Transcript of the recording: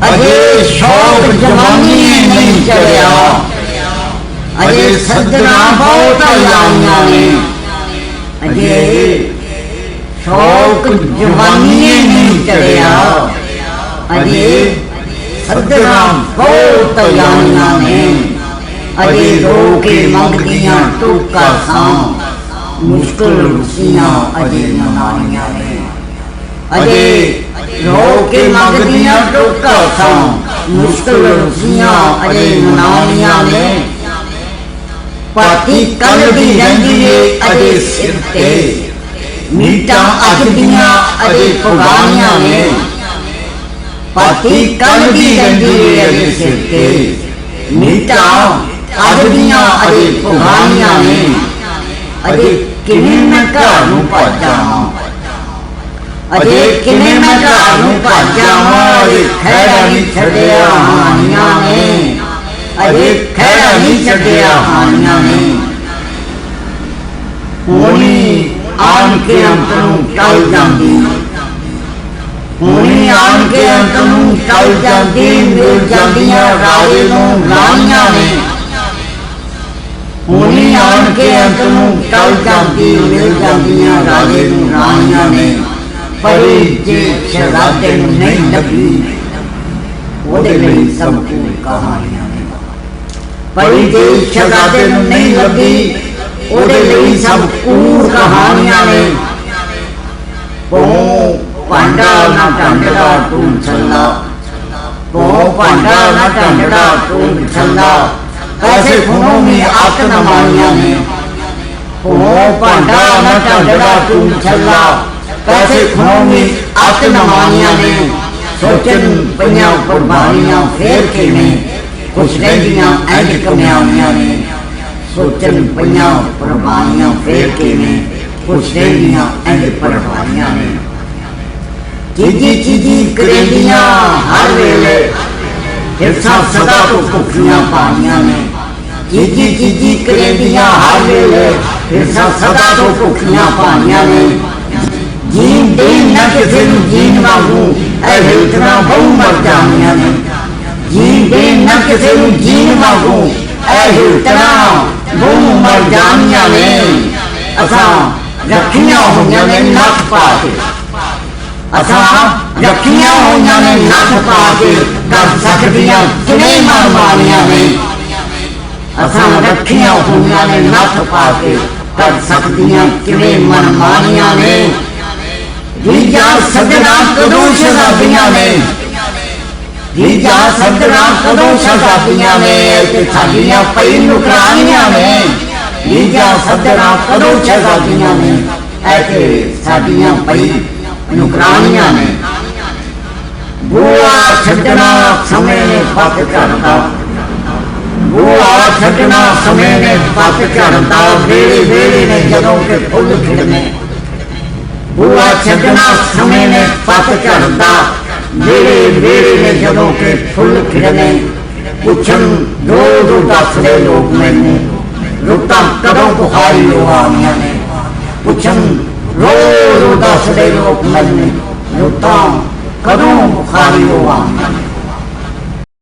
अजे शौक जवानी नहीं चढ़िया, अजे सदना बहुत लाइया ने, अजे शौक जवानी नहीं चढ़िया, अजे सदना बहुत लाइया ने, अजे रोके मंगदियां टुका सां, मुश्किल रुसियां अजे मनाइया ने, अजे रोके मंगदियां टुका सां, मुश्किल रुसियां अजे मनाइया ने, पाती कल दी रंदी अजे सिर ते, मीटा अज दियां अजे पुगानियां ने, पाती कल दी रंदी अजे सिर ते, मीटा अज दियां अजे पुगानियां ने, अजे किवें मैं घर नूं भज जावां, अजे किवें मैं घर नूं भज जावां, अजे खैरा नहीं छड्डिया हानियां ने, अजे खैरा नहीं छड्डिया हानियां ने, हुणी आन के अंत नूं टल जांदी, हुणी आन के अंत नूं टल जांदी, मिल जांदियां राजे नूं राणियां ने, हुणी आन के अंत नूं टल जांदी, मिल जांदियां राजे नूं राणियां ने, परी जे शहजादे नूं नहीं लगी, ओहदे लई सब कूड़ कहानियां ने, परी जे शहजादे नूं नहीं लगी, ओहदे लई सब कूड़ कहानियां ने, भांडा ना ढंडड़ा तू छल्ला, भांडा ना ढंडड़ा तू छल्ला, कैसे खूनों में आग न मारिया ने, भांडा न ढंडड़ा तू छल्ला, कैसे खूनों में आग न मारिया ने, सोचन पईयां कुर्बानियां फेर के ने, खुश रहिंदियां इंज कमयानियां ने, सोचन पईयां कुर्बानियां फेर के ने, खुश रहिंदियां इंज कुर्बानियां ने, चीजी चीजी करेंदियां हर वेले, हिरसा सदा तो भुखियां पानियां ने, चीजी चीजी करेंदियां हर वेले, हिरसा सदा तो भुखियां पानियां ने, जीन देन न किसी नूं जीन वांगू ऐ हिलकना बहु मर जानियां ने, जीन देन न किसी नूं जीन वांगू ऐ हिलकना बहु मर जानियां ने, असां रखियां होइयां ने नख पा के, असां रखियां होइयां ने नख पा के, कर सकदियां किवें मनमानियां ने, असां रखियां होइयां ने नख पा के, कर सकदियां किवें मनमानियां ने, रीजा सदना कदों शहजादियां ने, रीजा सदना कदों शहजादियां ने, ते साडियां पई नुकरानियां ने, रीजा सदना कदों शहजादियां ने, ते साडियां पई नुकरानियां ने, बुआ छड्डना समय ने पत झड़दा, बुआ छड्डना समय ने पत झड़दा, वेले वेले ने जदों के फुल खिड़ने, बुआ छड्डना समय ने पत झड़दा, वेले वेले ने जदों के फुल खिड़ने, पुछन दो दो दसदे लोग मैनूं, रुत्तां कदों बुखारी आउणियां ने, पुछन रोज दसदे लोग मैनूं, रुत्तां कदों बुखारी आउणियां ने,